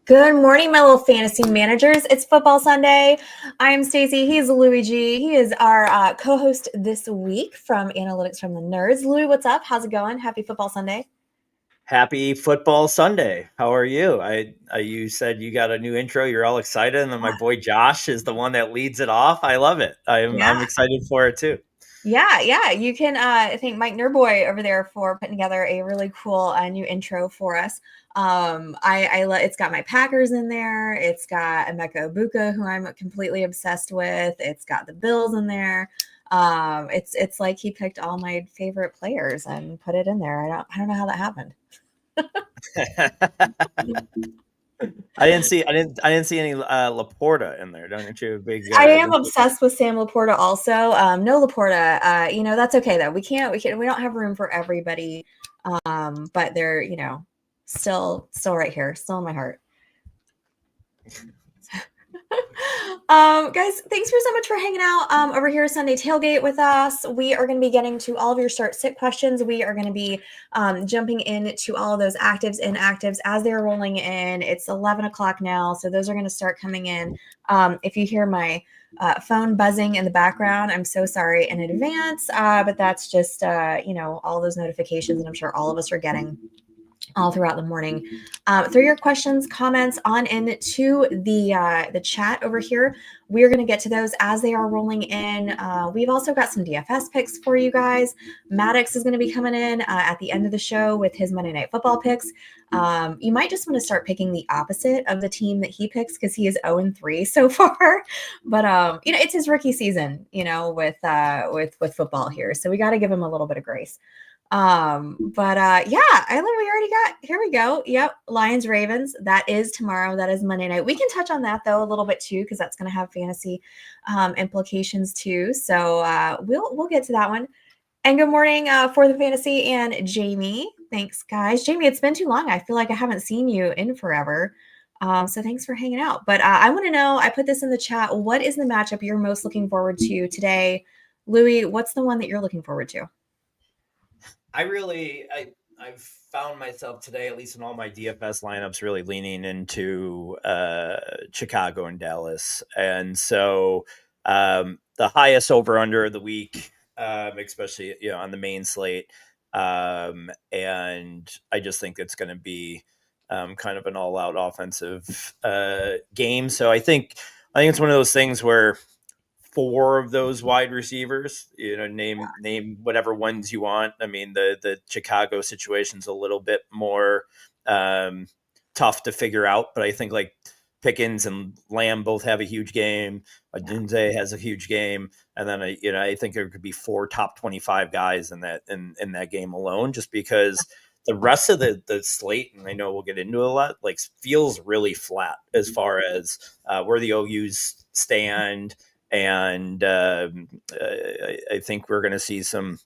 Good morning, my little fantasy managers. It's Football Sunday. I'm Stacy. He's Louie Gee. He is our co-host this week from Analytics from the Nerds. Louie, what's up? How's it going? Happy Football Sunday. Happy Football Sunday. How are you? You said you got a new intro. You're all excited, and then my boy Josh is the one that leads it off. I love it. I'm excited for it too. Yeah. You can thank Mike Nerboy over there for putting together a really cool new intro for us. It's got my Packers in there. It's got Emeka Egbuka, who I'm completely obsessed with. It's got the Bills in there. It's like he picked all my favorite players and put it in there. I don't know how that happened. I didn't see any Laporta in there. Don't you? Big. I am obsessed with Sam Laporta also. No Laporta. That's okay though. We don't have room for everybody. But they're, still right here, still in my heart. Guys, thanks so much for hanging out over here Sunday Tailgate with us. We are going to be getting to all of your start sit questions. We are going to be jumping into all of those actives, inactives as they're rolling in. It's 11 o'clock now, so those are going to start coming in. If you hear my phone buzzing in the background, I'm so sorry in advance, but that's just all those notifications that I'm sure all of us are getting all throughout the morning. Throw your questions, comments on into the chat over here. We're going to get to those as they are rolling in. We've also got some DFS picks for you guys. Maddux is going to be coming in at the end of the show with his Monday Night Football picks. You might just want to start picking the opposite of the team that he picks because he is 0-3 so far. But it's his rookie season, with football here, so we got to give him a little bit of grace. I literally already got, here we go. Yep. Lions, Ravens. That is tomorrow. That is Monday night. We can touch on that though a little bit too, because that's going to have fantasy implications too. So we'll get to that one. And good morning for the fantasy and Jamie. Thanks guys. Jamie, it's been too long. I feel like I haven't seen you in forever. So thanks for hanging out. But I want to know, I put this in the chat. What is the matchup you're most looking forward to today? Louie, what's the one that you're looking forward to? I've found myself today, at least in all my DFS lineups, really leaning into Chicago and Dallas. And so the highest over under of the week, especially, on the main slate. And I just think it's going to be kind of an all out offensive game. So I think it's one of those things where 4 of those wide receivers, name whatever ones you want. I mean, the Chicago situation's a little bit more tough to figure out, but I think like Pickens and Lamb both have a huge game. Odunze has a huge game. And then, I think there could be 4 top 25 guys in that game alone, just because the rest of the slate, and I know we'll get into it a lot, like feels really flat as far as where the OUs stand. And I think we're going to see some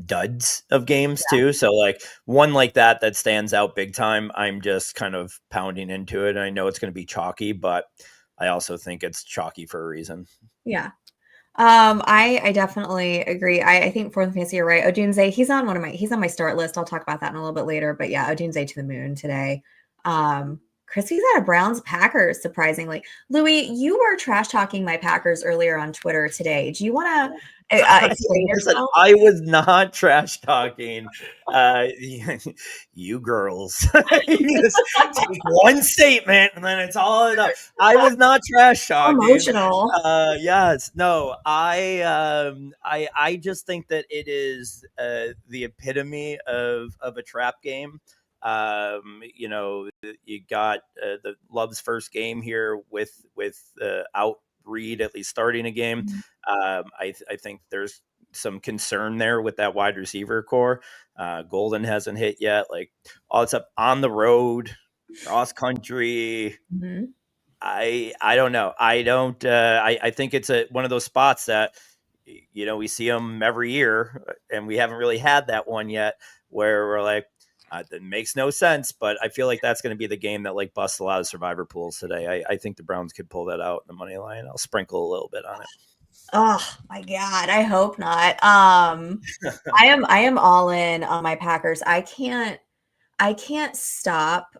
duds of games too. So like one like that stands out big time. I'm just kind of pounding into it. And I know it's going to be chalky, but I also think it's chalky for a reason. Yeah. I definitely agree. I think for the fantasy, you're right. Odunze, he's on my start list. I'll talk about that in a little bit later, but yeah, Odunze to the moon today. Chrissy's out of Browns Packers, surprisingly. Louie, you were trash talking my Packers earlier on Twitter today. Do you want to explain yourself? I was not trash talking. You girls, you just take one statement and then it's all enough. I was not trash talking. Emotional. Yes, no. I just think that it is the epitome of a trap game. You got the Love's first game here without Reed at least starting a game. I think there's some concern there with that wide receiver core. Golden hasn't hit yet. Like all it's up on the road, cross country. Mm-hmm. I don't know. I think it's one of those spots that we see them every year, and we haven't really had that one yet where we're like, That makes no sense, but I feel like that's going to be the game that like busts a lot of survivor pools today. I think the Browns could pull that out in the money line. I'll sprinkle a little bit on it. Oh my God, I hope not. I am all in on my Packers. I can't stop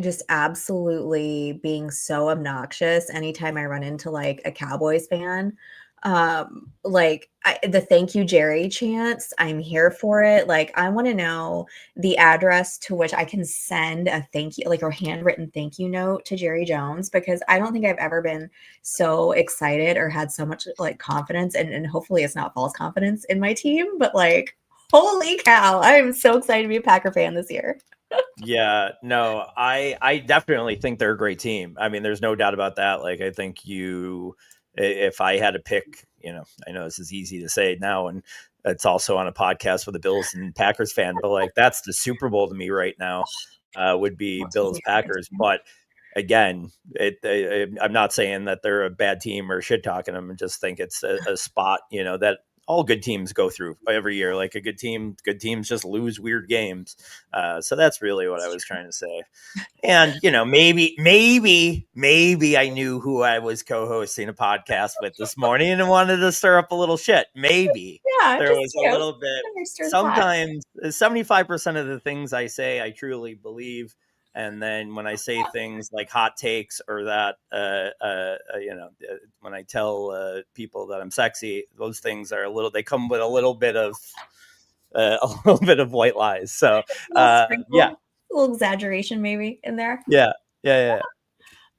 just absolutely being so obnoxious anytime I run into like a Cowboys fan. The thank you Jerry chants, I'm here for it. Like I want to know the address to which I can send a thank you, like a handwritten thank you note to Jerry Jones, because I don't think I've ever been so excited or had so much like confidence, and hopefully it's not false confidence in my team, but like holy cow, I am so excited to be a Packer fan this year. Yeah, no, I definitely think they're a great team. I mean, there's no doubt about that. Like, I think if I had to pick, I know this is easy to say now, and it's also on a podcast with a Bills and Packers fan, but like that's the Super Bowl to me right now. Would be Bills Packers, but again, I'm not saying that they're a bad team or shit talking them. I just think it's a spot, that all good teams go through every year. Like good teams just lose weird games. So that's really what I was trying to say. And, maybe I knew who I was co-hosting a podcast with this morning and wanted to stir up a little shit. Maybe Yeah, there just was a little bit. the pot. Sometimes 75% of the things I say, I truly believe. And then when I say things like hot takes or that, when I tell people that I'm sexy, those things are they come with a little bit of white lies. So yeah, A little exaggeration maybe in there. yeah.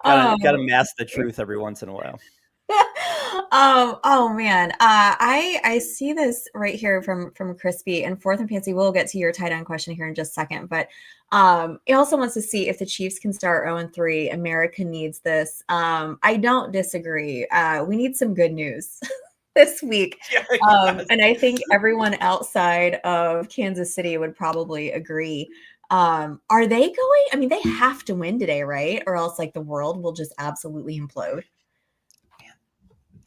Gotta mask the truth every once in a while. Oh man. I see this right here from Crispy and Fourth and Fancy. We'll get to your tight end question here in just a second, but he also wants to see if the Chiefs can start 0-3. America needs this. I don't disagree. We need some good news this week. And I think everyone outside of Kansas City would probably agree. Are they going? I mean, they have to win today, right? Or else like the world will just absolutely implode.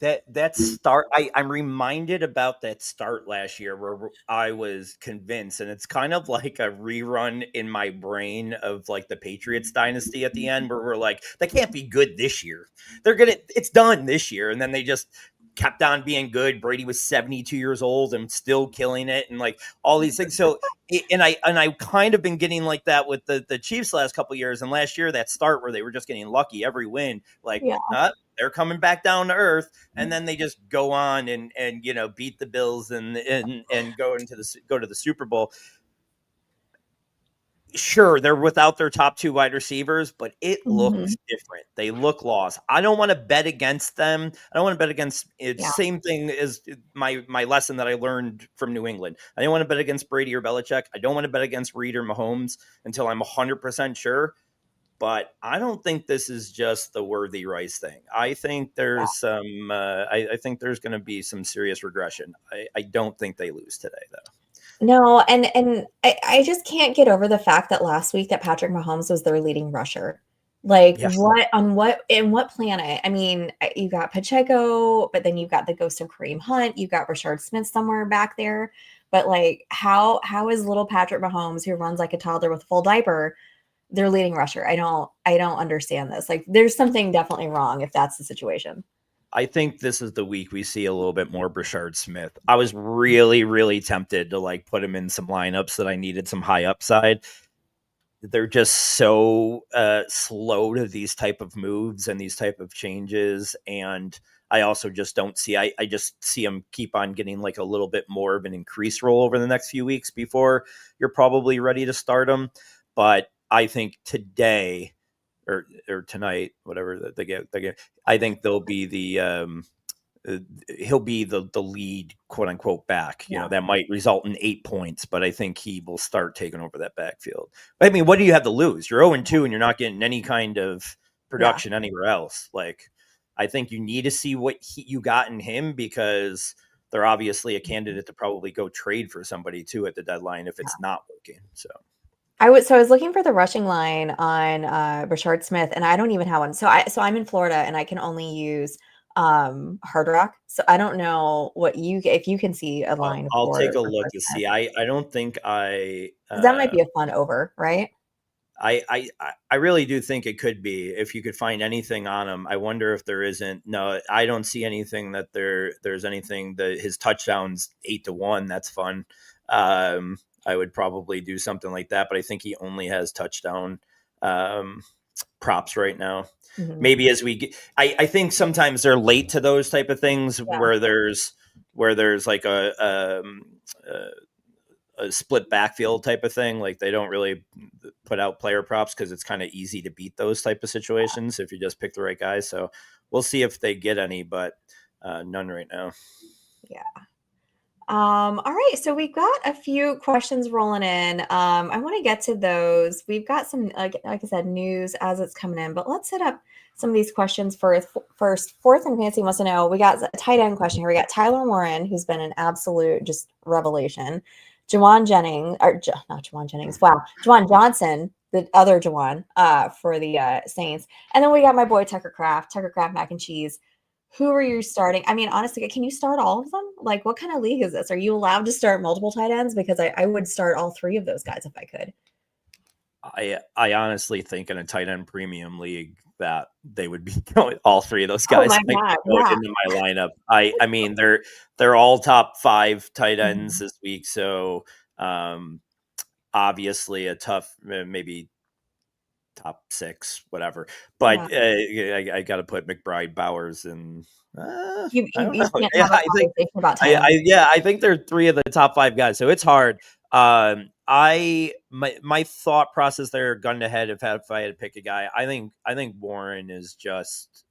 That start, I'm reminded about that start last year where I was convinced, and it's kind of like a rerun in my brain of like the Patriots dynasty at the end, where we're like, they can't be good this year. It's done this year. And then they just kept on being good. Brady was 72 years old and still killing it, and like all these things. So, and I kind of been getting like that with the Chiefs last couple of years, and last year that start where they were just getting lucky every win, like they're coming back down to earth, and then they just go on and beat the Bills and go to the Super Bowl. Sure, they're without their top two wide receivers, but it looks different. They look lost. I don't want to bet against them. I don't want to bet against it. Yeah. Same thing as my lesson that I learned from New England. I don't want to bet against Brady or Belichick. I don't want to bet against Reed or Mahomes until I'm 100% sure. But I don't think this is just the Worthy Rice thing. I think there's some. I think there's going to be some serious regression. I don't think they lose today, though. No, and I just can't get over the fact that last week that Patrick Mahomes was their leading rusher. Like in what planet? I mean, you got Pacheco, but then you've got the ghost of Kareem Hunt. You've got Rashard Smith somewhere back there. But like, how is little Patrick Mahomes, who runs like a toddler with a full diaper, their leading rusher? I don't understand this. Like, there's something definitely wrong if that's the situation. I think this is the week we see a little bit more Rashard Smith. I was really, really tempted to like put him in some lineups that I needed some high upside. They're just so slow to these type of moves and these type of changes. And I also just don't see, I just see him keep on getting like a little bit more of an increased role over the next few weeks before you're probably ready to start him. But I think today or tonight, whatever they get, I think they'll be he'll be the lead, quote unquote, back. That might result in 8 points, but I think he will start taking over that backfield. I mean, what do you have to lose? You're 0-2 and you're not getting any kind of production anywhere else. Like, I think you need to see what you got in him, because they're obviously a candidate to probably go trade for somebody too at the deadline if it's not working. So I was looking for the rushing line on Rashard Smith, and I don't even have one. So I'm in Florida, and I can only use Hard Rock. So I don't know if you can see a line I'll take a for look to Smith. see. I don't think 'Cause that might be a fun over, right? I really do think it could be if you could find anything on him. I wonder if there isn't. No, I don't see anything that there's anything that his touchdowns 8-1. That's fun. I would probably do something like that, but I think he only has touchdown props right now. Mhm. Maybe as we get, I think sometimes they're late to those type of things Yeah. where there's like a split backfield type of thing. Like they don't really put out player props because it's kind of easy to beat those type of situations if you just pick the right guy. So we'll see if they get any, but none right now. Yeah. All right, so we've got a few questions rolling in. I want to get to those. We've got some, like I said, news as it's coming in, but let's hit up some of these questions first. Fourth and Fancy wants to know, we got a tight end question here. We got Tyler Warren, who's been an absolute just revelation. Jawan Jennings, or not Jawan Jennings, wow. Jawan Johnson, the other Jawan for the Saints. And then we got my boy Tucker Kraft mac and cheese. Who are you starting? I mean, honestly, can you start all of them? Like, what kind of league is this? Are you allowed to start multiple tight ends? Because I would start all three of those guys if I could. I honestly think in a tight end premium league that they would be going, all three of those Oh guys my might God, be going yeah. into my lineup. I mean they're all top 5 tight ends Mhm. this week, so obviously a tough maybe top 6, whatever. But Yeah. I got to put McBride, Bowers, and I don't You know. can't Yeah, have a conversation about tight ends. I think they're 3 of the top 5 guys, so it's hard. My thought process there, gun to head, if I had to pick a guy, I think Warren is just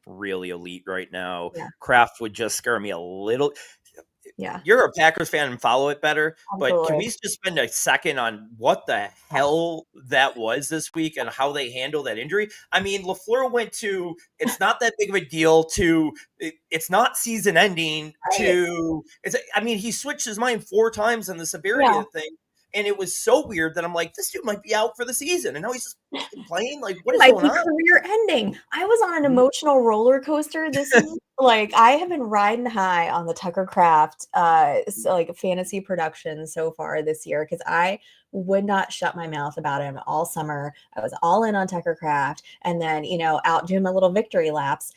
really elite right now. Yeah, Kraft would just scare me a little. yeah, You're a Packers fan and follow it better, but can we absolutely. just spend a second on what the hell that was this week and how they handled that injury? I mean, LaFleur went to it's not that big of a deal to it's not season ending Right. to I mean, he switched his mind 4 times on the severity Yeah. of the thing. And it was so weird that I'm like, this dude might be out for the season. And now he's just fucking playing. Like, what It is might going be on? career ending. I was on an Mhm. emotional roller coaster this week. Like I have been riding high on the Tucker Craft like fantasy production so far this year because I would not shut my mouth about him all summer. I was all in on Tucker Craft and then, out doing my little victory laps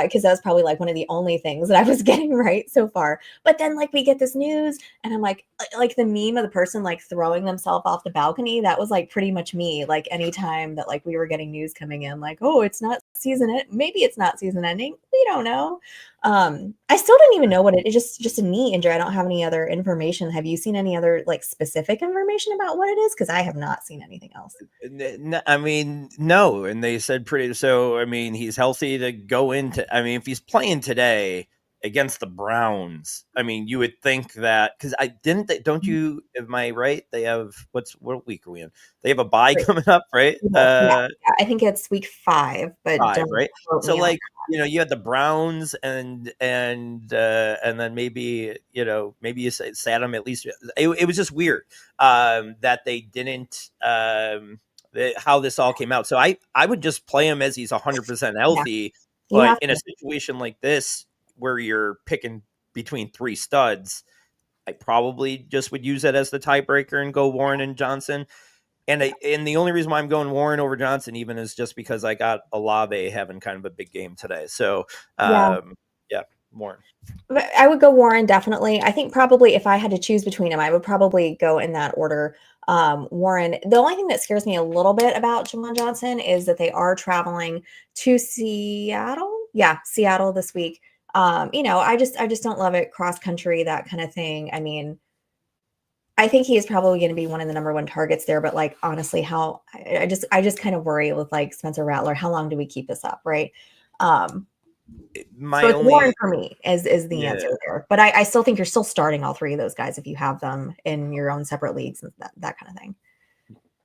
because that was probably like one of the only things that I was getting right so far. But then like we get this news and I'm like the meme of the person like throwing themselves off the balcony, that was like pretty much me. Like anytime that like we were getting news coming in, like, oh, it's not maybe it's not season ending. We don't know. I still didn't even know what it is, just a knee injury. I don't have any other information. Have you seen any other like specific information about what it is? Because I have not seen anything else. I mean, no. And they said pretty. So, I mean, he's healthy to go into. I mean, if he's playing today against the Browns, I mean, you would think that because I didn't. Don't you? Am I right? They have what week are we in? They have a bye Great. coming up, right? Yeah, I think it's week 5, but 5, don't right? quote So me on. like, you had the Browns and then maybe, maybe you sat them at least. It was just weird that they didn't how this all came out. So I would just play him as he's 100% Yeah, healthy, you but have in a to. situation like this where you're picking between 3 studs, I probably just would use that as the tiebreaker and go Warren and Johnson. And the only reason why I'm going Warren over Johnson even is just because I got Olave having kind of a big game today. So Yeah. yeah, Warren. But I would go Warren definitely. I think probably if I had to choose between them, I would probably go in that order. Warren. The only thing that scares me a little bit about Jamal Johnson is that they are traveling to Seattle. Yeah, Seattle this week. I just don't love it cross country, that kind of thing. I mean, I think he is probably going to be one of the number one targets there, but like honestly, how I just kind of worry with like Spencer Rattler. How long do we keep this up, right? Um, so My it's Warren only for me is the yeah answer there. But I still think you're still starting all three of those guys if you have them in your own separate leagues and that kind of thing.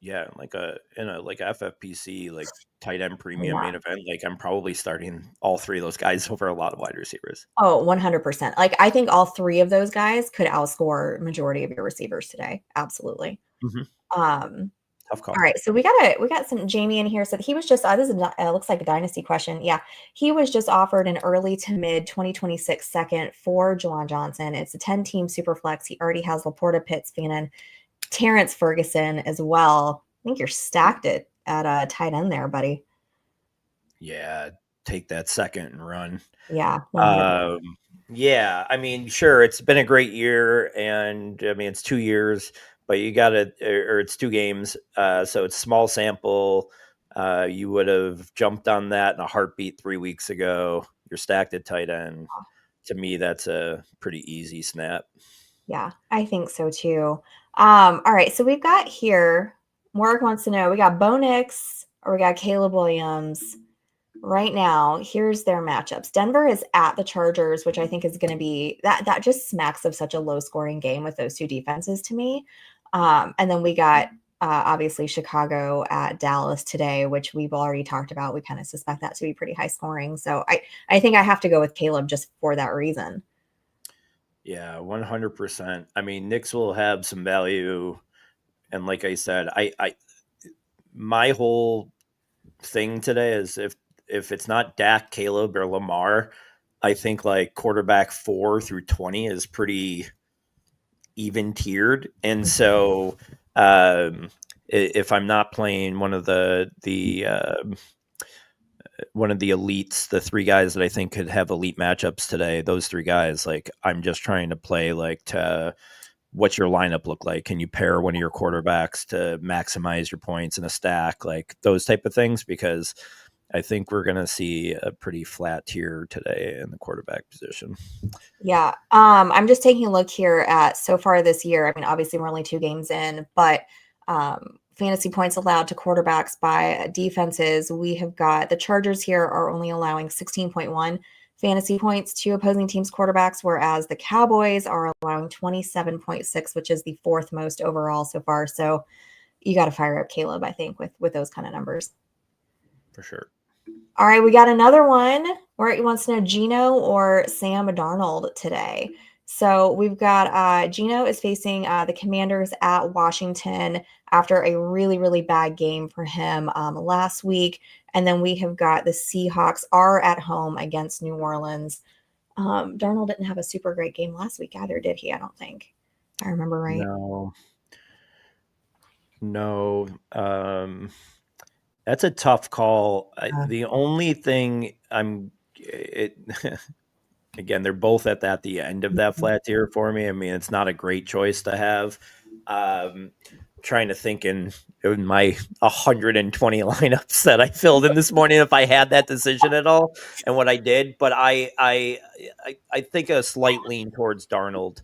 yeah like a in a like FFPC like tight end premium Yeah. main event, like I'm probably starting all 3 of those guys over a lot of wide receivers. Oh, 100%. Like I think all three of those guys could outscore majority of your receivers today. Absolutely. Mhm. Um, Tough All call. right, so we got some Jamie in here. So he was just this is looks like a dynasty question. Yeah, he was just offered an early to mid 2026 second for Juwan Johnson. It's a 10-team super flex. He already has Laporta, Pitts, Fannin, Terrence Ferguson as well. I think you're stacked at tight end there, buddy. Yeah, take that second and run. Yeah, 100. Um, yeah, I mean, sure, it's been a great year, and I mean, it's 2 years, but you got to, or it's 2 games, so it's small sample. You would have jumped on that in a heartbeat 3 weeks ago. You're stacked at tight end. To me, that's a pretty easy snap. Yeah, I think so too. All right, so we've got here. Mark wants to know we got Bo Nix or we got Caleb Williams. Right now, here's their matchups. Denver is at the Chargers, which I think is going to be that just smacks of such a low scoring game with those two defenses to me. And then we got obviously Chicago at Dallas today, which we've already talked about. We kind of suspect that to be pretty high scoring. So I think I have to go with Caleb just for that reason. Yeah, 100%. I mean, Knicks will have some value, and like I said, my whole thing today is if it's not Dak, Caleb, or Lamar, I think like quarterback 4 through 20 is pretty even tiered, and so if I'm not playing one of the one of the elites, the three guys that I think could have elite matchups today, those three guys, like I'm just trying to play like to what's your lineup look like? Can you pair one of your quarterbacks to maximize your points in a stack? Like those type of things, because I think we're going to see a pretty flat tier today in the quarterback position. Yeah. I'm just taking a look here at so far this year. I mean, obviously we're only 2 games in, but fantasy points allowed to quarterbacks by defenses. We have got the Chargers here are only allowing 16.1 fantasy points to opposing teams' quarterbacks, whereas the Cowboys are allowing 27.6, which is the fourth most overall so far. So you got to fire up Caleb, I think, with those kind of numbers. For sure. All right, we got another one where he wants to know Geno or Sam Darnold today. So we've got Geno is facing the Commanders at Washington after a really, really bad game for him last week. And then we have got the Seahawks are at home against New Orleans. Darnold didn't have a super great game last week either, did he? I don't think. If I remember right. No. That's a tough call. The only thing again, they're both at the end of that flat tier for me. I mean, it's not a great choice to have. Trying to think in my 120 lineups that I filled in this morning if I had that decision at all and what I did, but I think a slight lean towards Darnold.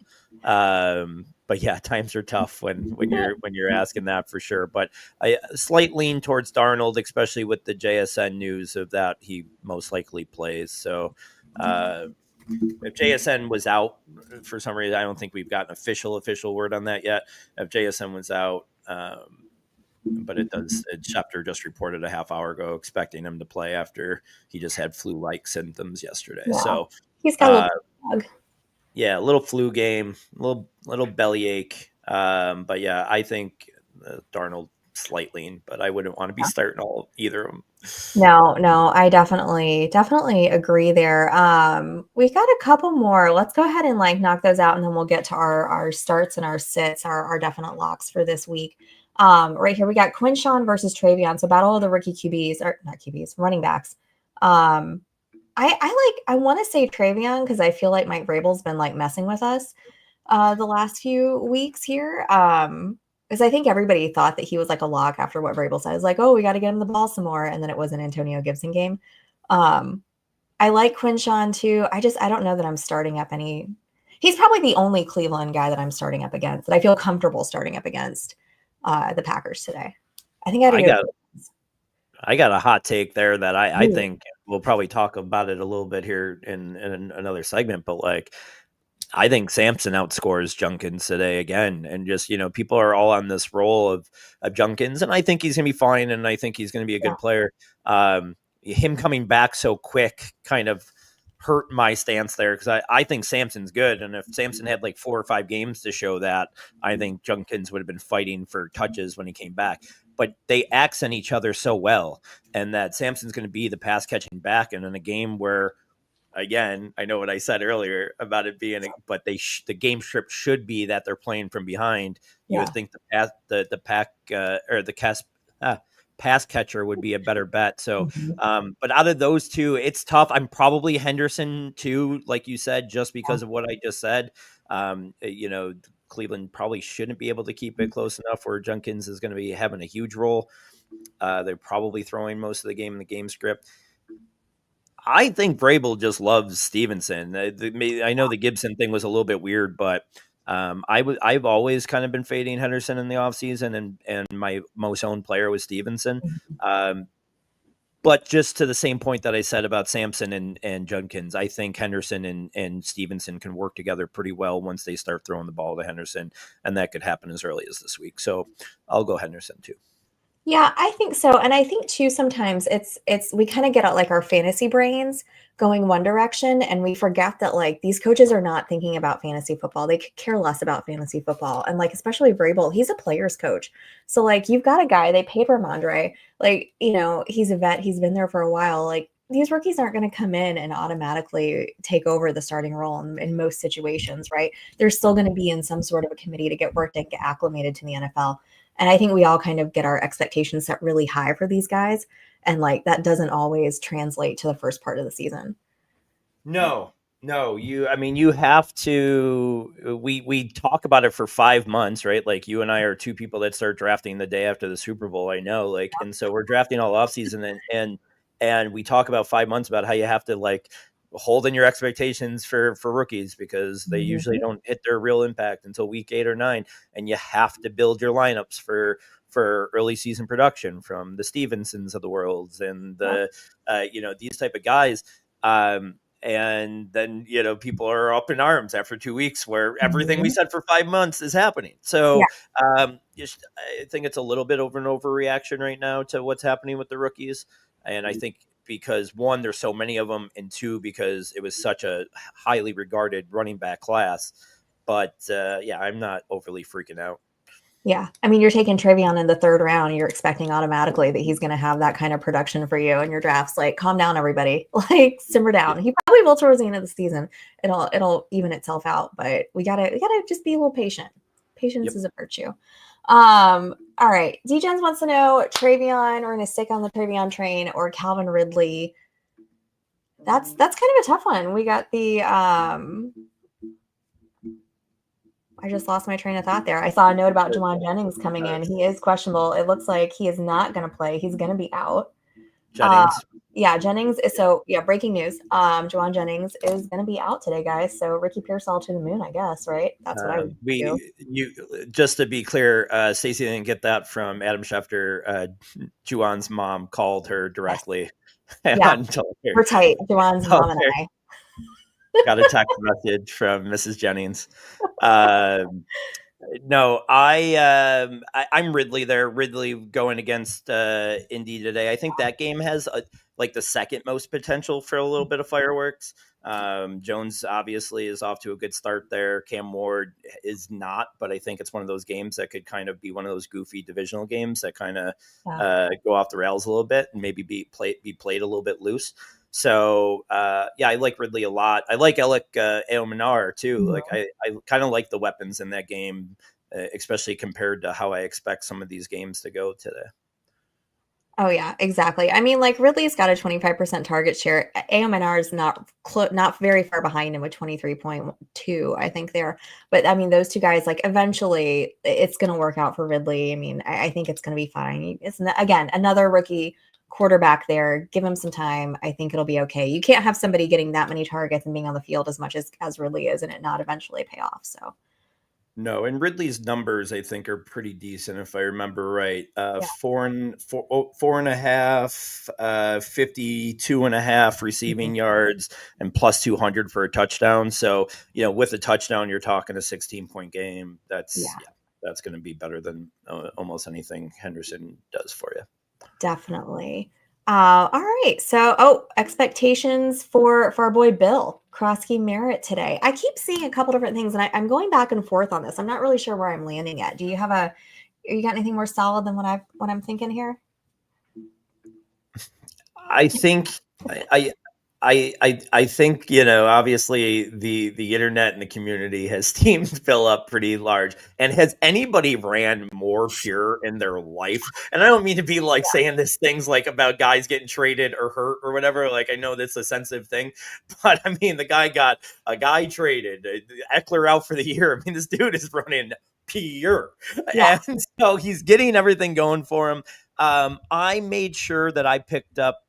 But yeah, times are tough when you're asking that for sure. But a slight lean towards Darnold, especially with the JSN news of that he most likely plays. So if JSN was out for some reason, I don't think we've got an official word on that yet. If JSN was out, but Schefter just reported a half hour ago expecting him to play after he just had flu-like symptoms yesterday. Yeah. So he's got a little bug. Yeah, a little flu game, little bellyache. But yeah, I think Darnold slight lean, but I wouldn't want to be starting either of them. No, I definitely agree there. We've got a couple more. Let's go ahead and knock those out, and then we'll get to our starts and our sits, our definite locks for this week. Right here we got Quinshawn versus Travion. So battle of the rookie QBs, or not QBs, running backs. I want to say Travion because I feel like Mike Vrabel's been messing with us the last few weeks here. Because I think everybody thought that he was a lock after what Vrabel said. It's oh, we got to get him the ball some more. And then it was an Antonio Gibson game. I like Quinshawn too. I don't know that I'm starting up any. He's probably the only Cleveland guy that I'm starting up against that I feel comfortable starting up against the Packers today. I think I got a hot take there that I think we'll probably talk about it a little bit here in another segment, but I think Sampson outscores Junkins today again. And just, people are all on this roll of Junkins, and I think he's going to be fine. And I think he's going to be a good player. Him coming back so quick kind of hurt my stance there because I think Sampson's good. And if Sampson had like 4 or 5 games to show that, I think Junkins would have been fighting for touches when he came back. But they accent each other so well, and that Sampson's going to be the pass catching back. And in a game where, again, I know what I said earlier about it being, but the game script should be that they're playing from behind. You would think the pass catcher would be a better bet. So, but out of those two, it's tough. I'm probably Henderson too, like you said, just because of what I just said. Cleveland probably shouldn't be able to keep it close enough where Junkins is going to be having a huge role. They're probably throwing most of the game in the game script. I think Vrabel just loves Stevenson. I know the Gibson thing was a little bit weird, but I've always kind of been fading Henderson in the offseason, and my most owned player was Stevenson. But just to the same point that I said about Sampson and Judkins, I think Henderson and Stevenson can work together pretty well once they start throwing the ball to Henderson, and that could happen as early as this week. So I'll go Henderson too. Yeah, I think so. And I think too, sometimes it's we kind of get out like our fantasy brains going one direction, and we forget that like these coaches are not thinking about fantasy football. They could care less about fantasy football. And like, especially Vrabel, he's a player's coach. So like you've got a guy, they paid Ramondre, like, he's a vet, he's been there for a while. Like these rookies aren't going to come in and automatically take over the starting role in most situations, right? They're still going to be in some sort of a committee to get worked and get acclimated to the NFL. And I think we all kind of get our expectations set really high for these guys. And like that doesn't always translate to the first part of the season. No, you have to, we talk about it for 5 months, right? Like you and I are two people that start drafting the day after the Super Bowl, I know, like, and so we're drafting all off season and we talk about 5 months about how you have to like hold in your expectations for rookies because they usually don't hit their real impact until week 8 or 9. And you have to build your lineups for early season production from the Stevensons of the world and these type of guys. And then, people are up in arms after 2 weeks where everything we said for 5 months is happening. So I think it's a little bit of an overreaction right now to what's happening with the rookies. And I think because 1, there's so many of them, and 2, because it was such a highly regarded running back class. But I'm not overly freaking out. Yeah. I mean, you're taking Travion in the 3rd round. You're expecting automatically that he's going to have that kind of production for you in your drafts. Like, calm down, everybody. Like, simmer down. He probably will towards the end of the season. It'll even itself out. But we gotta just be a little patient. Patience is a virtue. All right. Degens wants to know Travion. We're going to stick on the Travion train or Calvin Ridley. That's kind of a tough one. We got the I just lost my train of thought there. I saw a note about Juwan Jennings coming in. He is questionable. It looks like he is not going to play. He's going to be out. Jennings. Jennings. So breaking news. Juwan Jennings is going to be out today, guys. So Ricky Pearsall to the moon, I guess, right? That's what I would do. Just to be clear, Stacey didn't get that from Adam Schefter. Juwan's mom called her directly. Yes. And told her, we're tight. Juwan's mom and I. Got a text message from Mrs. Jennings. No, I'm Ridley there. Ridley going against Indy today. I think that game has like the second most potential for a little bit of fireworks. Jones obviously is off to a good start there. Cam Ward is not, but I think it's one of those games that could kind of be one of those goofy divisional games that kind of go off the rails a little bit and maybe be played a little bit loose. So, I like Ridley a lot. I like Alec Eominar too. Mm-hmm. Like I kind of like the weapons in that game, especially compared to how I expect some of these games to go today. Oh yeah, exactly. I mean, like Ridley's got a 25% target share. Eominar is not very far behind him with 23.2, I think there. But I mean, those two guys, like eventually it's going to work out for Ridley. I mean, I think it's going to be fine. It's again, another rookie quarterback there. Give him some time. I think it'll be okay. You can't have somebody getting that many targets and being on the field as much as Ridley is and it not eventually pay off. So no, and Ridley's numbers I think are pretty decent if I remember right. 4.5, 52.5 receiving yards and plus 200 for a touchdown. So with a touchdown, you're talking a 16-point game. That's going to be better than almost anything Henderson does for you. Definitely. All right. So, expectations for our boy Bill Krosky Merritt today. I keep seeing a couple different things, and I'm going back and forth on this. I'm not really sure where I'm landing at. Do you have you got anything more solid than what I'm thinking here? I think I think, you know, obviously the internet and the community has teamed Phil up pretty large. And has anybody ran more pure in their life? And I don't mean to be like saying this things like about guys getting traded or hurt or whatever. Like, I know that's a sensitive thing, but I mean, the guy got a guy traded, Eckler out for the year. I mean, this dude is running pure, Yeah. and so he's getting everything going for him. I made sure that I picked up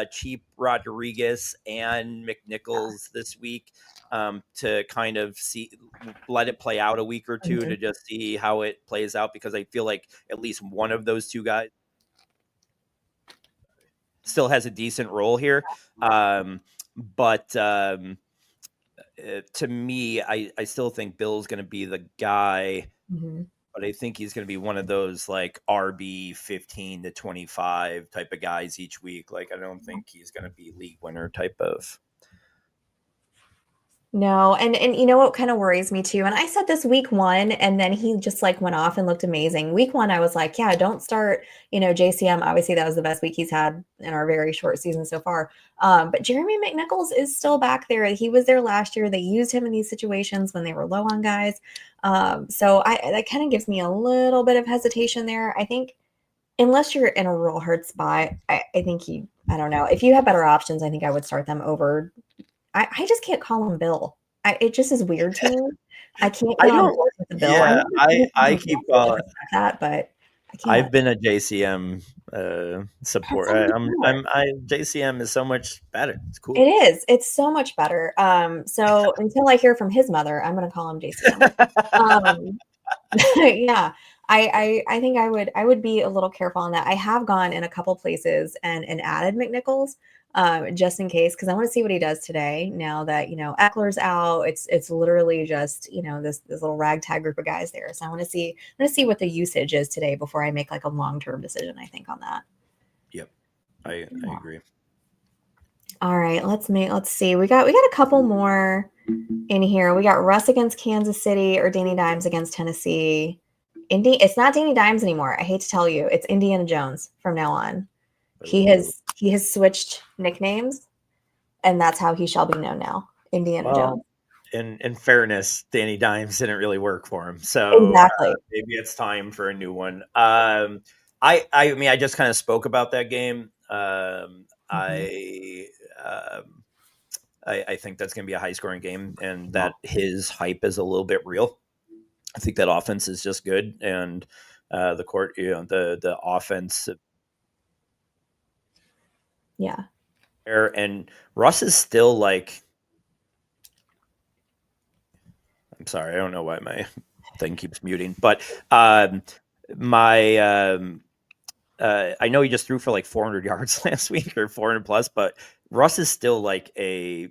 cheap Rodriguez and McNichols this week, to kind of let it play out a week or two Mhm. to just see how it plays out, because I feel like at least one of those two guys still has a decent role here. But to me, I still think Bill's going to be the guy. Mhm. But I think he's going to be one of those like RB 15 to 25 type of guys each week. Like, I don't think he's going to be league winner type of. No, and you know what kind of worries me too, and I said this week 1, and then he just, like, went off and looked amazing. Week 1, I was like, "Yeah, don't start, JCM." Obviously, that was the best week he's had in our very short season so far. But Jeremy McNichols is still back there. He was there last year. They used him in these situations when they were low on guys. So I that kinda gives me a little bit of hesitation there. I think unless you're in a real hard spot, I think I don't know. If you have better options, I think I would start them over. I just can't call him Bill. It just is weird to me. I can't I get on don't. board with the Bill. I know Yeah, I there's keep. to respect that, but I I've can't. been a JCM That's support. so JCM is so much better. It's it cool. is. It's so much better. So until I hear from his mother, I'm gonna call him JCM. Um, yeah. I think I would be a little careful on that. I have gone in a couple places and added McNichols, just in case, because I want to see what he does today. Now that Eckler's out, it's literally just this little ragtag group of guys there. So I want to see what the usage is today before I make like a long term decision. I think on that. Yep, I Yeah. agree. All right, let's see. We got a couple more in here. We got Russ against Kansas City or Danny Dimes against Tennessee. It's not Danny Dimes anymore. I hate to tell you, it's Indiana Jones from now on. He Ooh. has switched nicknames, and that's how he shall be known now. Indiana Jones. Well, in fairness, Danny Dimes didn't really work for him, so Exactly. maybe it's time for a new one. I mean, I just kind of spoke about that game. Mhm. I think that's going to be a high scoring game, and that his hype is a little bit real. I think that offense is just good, and the court, the offense Yeah. there, and Russ is still like. I'm sorry, I don't know why my thing keeps muting, but my I know he just threw for like 400 yards last week or 400 plus, but Russ is still like a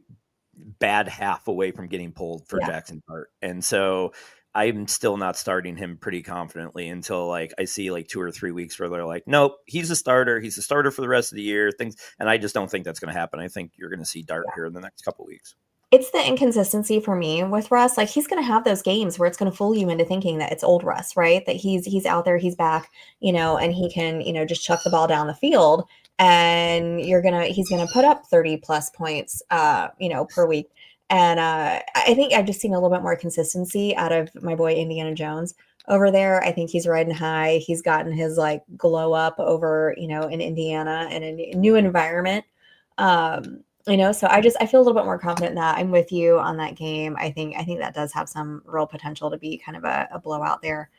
bad half away from getting pulled for Yeah. Jackson Dart. And so I'm still not starting him pretty confidently until like I see like 2 or 3 weeks where they're like, nope, he's a starter. He's a starter for the rest of the year. Things, and I just don't think that's going to happen. I think you're going to see Dart here in the next couple of weeks. It's the inconsistency for me with Russ. Like he's going to have those games where it's going to fool you into thinking that it's old Russ, right? That he's out there, he's back, and he can, just chuck the ball down the field, and he's gonna put up 30 plus points, per week. And I think I've just seen a little bit more consistency out of my boy Indiana Jones over there. I think he's riding high. He's gotten his like glow up over, in Indiana and a new environment. So I feel a little bit more confident in that. I'm with you on that game. I think that does have some real potential to be kind of a blowout there.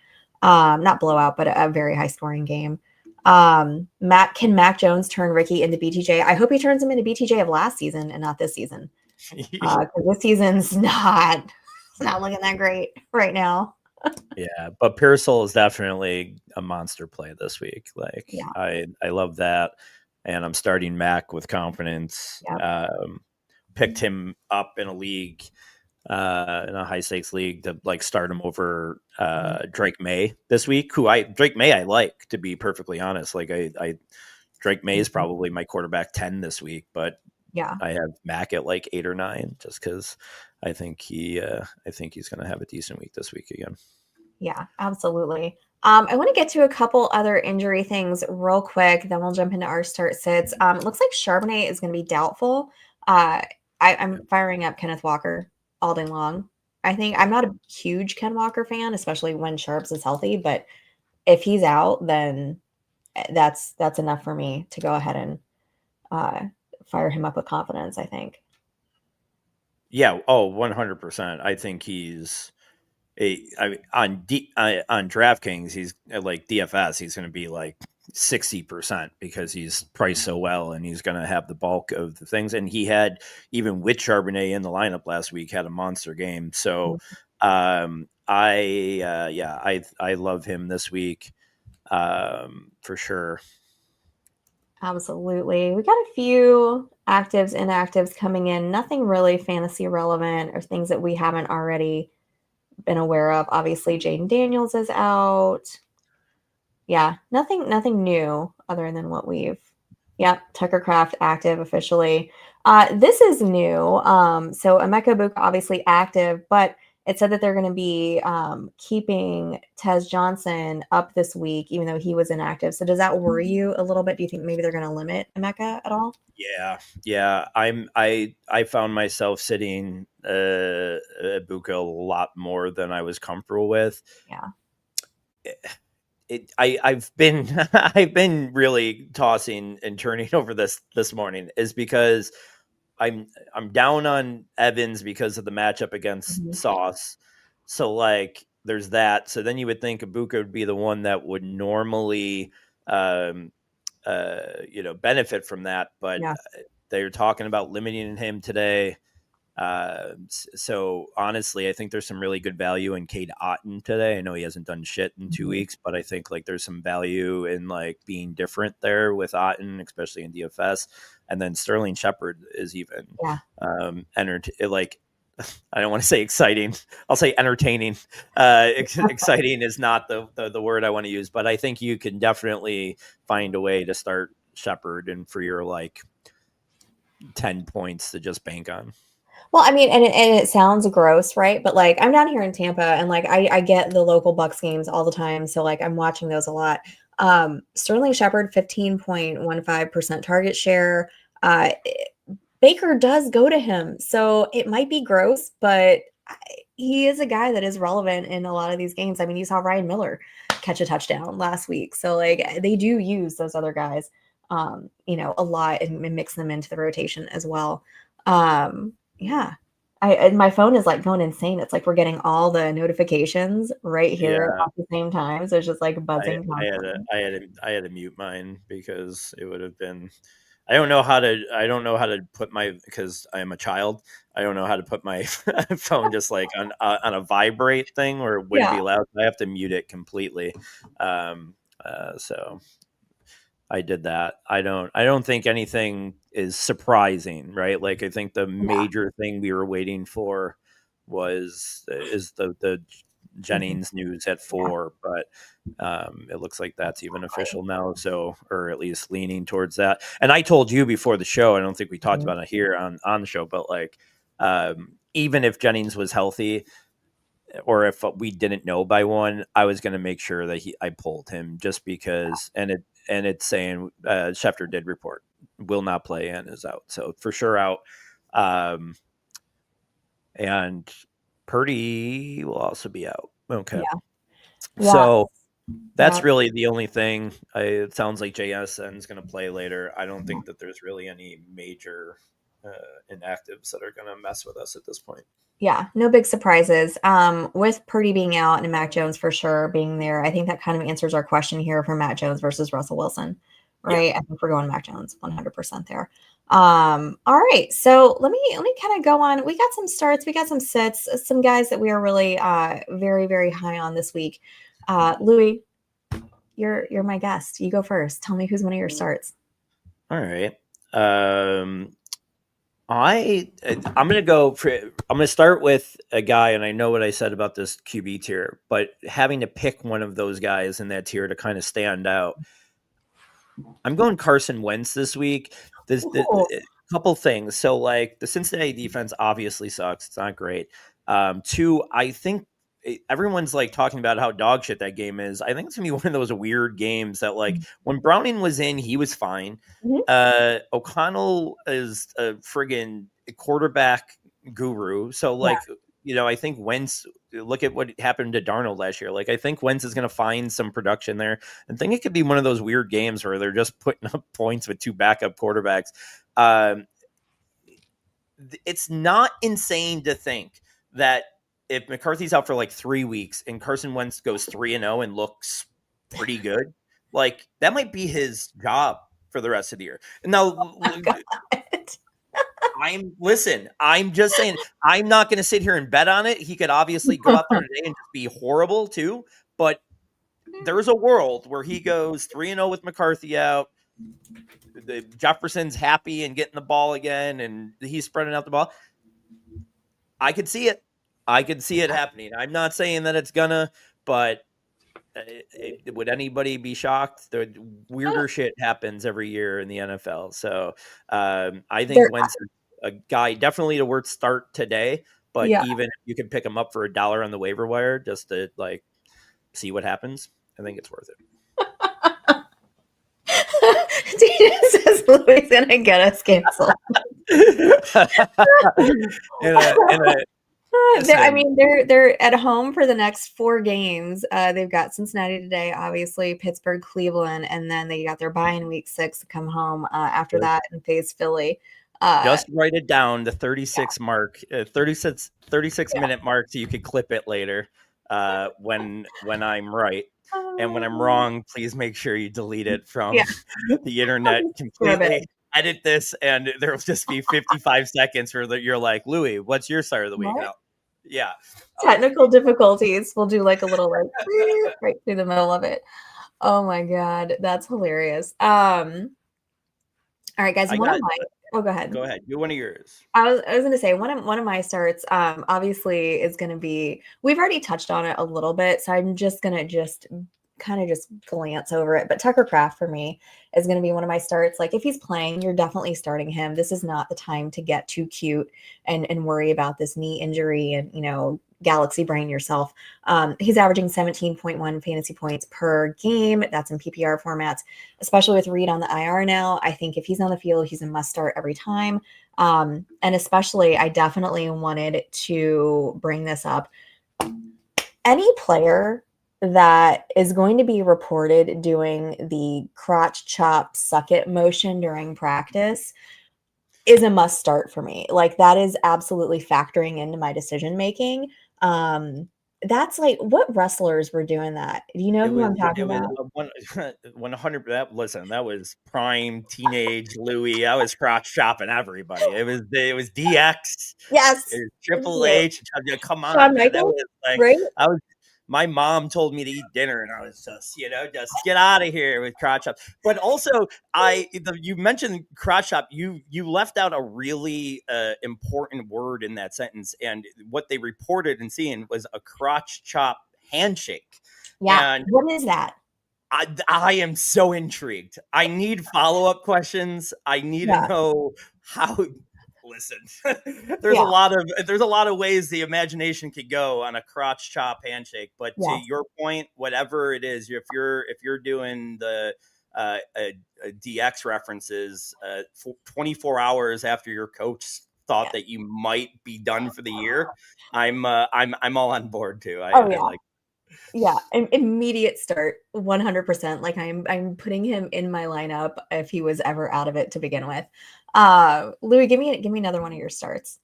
Not blowout, but a very high scoring game. Mac Jones turn Ricky into BTJ? I hope he turns him into BTJ of last season and not this season. Because this season's not looking that great right now. Yeah, but Pearsall is definitely a monster play this week. Like Yeah. I love that, and I'm starting Mac with confidence. Yep. Picked him up in a league, in a high stakes league, to like start him over Drake May this week. Drake May I like, to be perfectly honest. Like I Drake May is probably my quarterback 10 this week, but Yeah. I have Mac at like 8 or 9 just because I think he's going to have a decent week this week again. Yeah, absolutely. I want to get to a couple other injury things real quick, then we'll jump into our start sits. Looks like Charbonnet is going to be doubtful. I'm firing up Kenneth Walker all day long. I think I'm not a huge Ken Walker fan, especially when Sharps is healthy, but if he's out, then that's enough for me to go ahead and fire him up with confidence, I think. Yeah, 100%. I think he's on DraftKings, he's like DFS, he's going to be like 60% because he's priced so well and he's going to have the bulk of the things. And he had, even with Charbonnet in the lineup last week, had a monster game. So I love him this week for sure. Absolutely. We got a few actives, inactives coming in. Nothing really fantasy relevant or things that we haven't already been aware of. Obviously, Jaden Daniels is out. Yeah, nothing new other than what we've. Yep, Tucker Craft active officially. This is new. So Emeka Buka obviously active, but it said that they're going to be keeping Tez Johnson up this week, even though he was inactive. So does that worry you a little bit? Do you think maybe they're going to limit Emeka at all? Yeah. I found myself sitting Buka a lot more than I was comfortable with. Yeah. I've been I've been really tossing and turning over this morning is because I'm down on Evans because of the matchup against Sauce. So like there's that. So then you would think Ibuka would be the one that would normally benefit from that, but they're talking about limiting him today. So honestly, I think there's some really good value in Cade Otton today. I know he hasn't done shit in 2 weeks, but I think like there's some value in like being different there with Otton, especially in DFS. And then Sterling Shepard is even like I don't want to say exciting. I'll say entertaining. Exciting is not the word I want to use, but I think you can definitely find a way to start Shepard and for your like 10 points to just bank on. Well, I mean, and it sounds gross, right? But like, I'm down here in Tampa, and like, I get the local Bucks games all the time, so like, I'm watching those a lot. Sterling Shepard, 15.15% target share. Baker does go to him, so it might be gross, but he is a guy that is relevant in a lot of these games. I mean, you saw Ryan Miller catch a touchdown last week, so like, they do use those other guys, a lot and mix them into the rotation as well. Yeah. My phone is like going insane. It's like we're getting all the notifications right here at the same time. So it's just like buzzing. I had to mute mine because it would have been. I don't know how to put because I am a child. I don't know how to put my phone just like on a vibrate thing where it wouldn't be loud. I have to mute it completely. So I did that. I don't think anything is surprising, right? Like I think the major thing we were waiting for is the Jennings news at 4, but it looks like that's even official now. So, or at least leaning towards that. And I told you before the show, I don't think we talked about it here on the show, but like even if Jennings was healthy, or if we didn't know by 1, I was going to make sure that I pulled him just because, and it's saying Schefter did report will not play and is out, so for sure out. And Purdy will also be out. Okay, so that's really the only thing. It sounds like JSN is going to play later. I don't think that there's really any major inactives that are going to mess with us at this point. Yeah, no big surprises. With Purdy being out and Mac Jones for sure being there, I think that kind of answers our question here for Matt Jones versus Russell Wilson, right? Yeah. I think we're going Mac Jones 100% there. All right, so let me kind of go on. We got some starts, we got some sits, some guys that we are really very, very high on this week. Louie, you're my guest. You go first. Tell me who's one of your starts. All right. I'm gonna start with a guy, and I know what I said about this QB tier, but having to pick one of those guys in that tier to kind of stand out, I'm going Carson Wentz this week. Ooh. A couple things. So, like, the Cincinnati defense obviously sucks. It's not great. Two, I think everyone's like talking about how dog shit that game is. I think it's gonna be one of those weird games that, like, when Browning was in, he was fine. Mhm. O'Connell is a friggin' quarterback guru. So, Yeah. like, I think Wentz. Look at what happened to Darnold last year. Like, I think Wentz is going to find some production there. I think it could be one of those weird games where they're just putting up points with two backup quarterbacks. It's not insane to think that if McCarthy's out for like 3 weeks and Carson Wentz goes 3-0 and looks pretty good, like, that might be his job for the rest of the year. Now, God. I'm just saying, I'm not going to sit here and bet on it. He could obviously go out there today and just be horrible too, but there's a world where he goes 3-0 with McCarthy out. The Jefferson's happy and getting the ball again, and he's spreading out the ball. I could see it. I could see it happening. I'm not saying that it's gonna, but would anybody be shocked? The weirder shit happens every year in the NFL. So I think Wentz is a guy definitely to worth start today. But Yeah. even if you can pick him up for $1 on the waiver wire just to, like, see what happens, I think it's worth it. Degens says Louie's gonna get us canceled. They're at home for the next 4 games. They've got Cincinnati today, obviously, Pittsburgh, Cleveland, and then they got their bye in week 6 to come home after that and face Philly. Just write it down, the 36 mark, 36 minute mark, so you could clip it later when I'm right. And when I'm wrong, please make sure you delete it from the internet completely. Edit this, and there will just be 55 seconds where you're like, Louie, what's your start of the week? Yeah. Technical difficulties. We'll do like a little like right through the middle of it. Oh my God. That's hilarious. All right, guys. Go ahead. Go ahead. Do one of yours. I was going to say one of my starts obviously is going to be, we've already touched on it a little bit, so I'm just going to kind of glance over it. But Tucker Kraft for me is going to be one of my starts. Like, if he's playing, you're definitely starting him. This is not the time to get too cute and worry about this knee injury and, galaxy brain yourself. He's averaging 17.1 fantasy points per game. That's in PPR formats, especially with Reed on the IR now. I think if he's on the field, he's a must start every time. And especially, I definitely wanted to bring this up. Any player that is going to be reported doing the crotch chop suck it motion during practice is a must start for me. Like, that is absolutely factoring into my decision making. That's like, what wrestlers were doing that? Do you know who I'm talking about? 100. That was prime teenage Louie. I was crotch chopping everybody. It was DX. Yes. It was Triple H. Come on, Shawn man. Michaels, That was like, right? my mom told me to eat dinner, and I was just, just get out of here with crotch chop. But also, you mentioned crotch chop. You left out a really important word in that sentence, and what they reported and seeing was a crotch chop handshake. Yeah. And what is that? I am so intrigued. I need follow-up questions. I need to know how. Listen, there's a lot of ways the imagination could go on a crotch chop handshake. But to your point, whatever it is, if you're doing the DX references 24 hours after your coach thought that you might be done for the year, I'm all on board too. I like. Yeah, immediate start, 100%. Like, I'm putting him in my lineup if he was ever out of it to begin with. Louie, give me another one of your starts.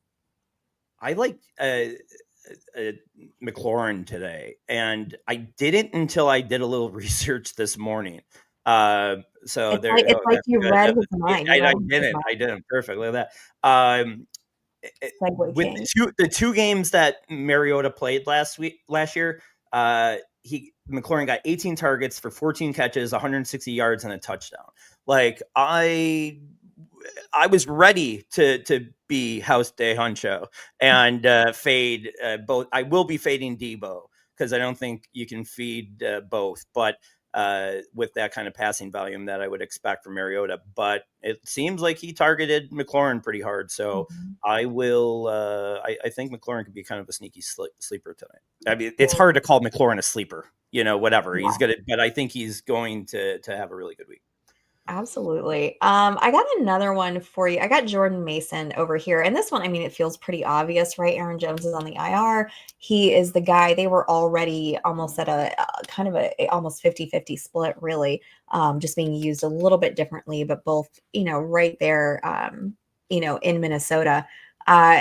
I like McLaurin today, and I didn't until I did a little research this morning. So it's like you read his mind. I didn't perfectly that. With the two games that Mariota played last year, McLaurin got 18 targets for 14 catches, 160 yards, and a touchdown. Like, I was ready to be House Day Huncho and fade both. I will be fading Debo because I don't think you can feed both. But with that kind of passing volume that I would expect from Mariota. But it seems like he targeted McLaurin pretty hard. So I will. I think McLaurin could be kind of a sneaky sleeper tonight. I mean, it's hard to call McLaurin a sleeper. Whatever he's gonna, but I think he's going to have a really good week. Absolutely. I got another one for you. I got Jordan Mason over here. And this one, I mean, it feels pretty obvious, right? Aaron Jones is on the IR. He is the guy. They were already almost at a kind of a almost 50-50 split, really, just being used a little bit differently, but both, right there, in Minnesota.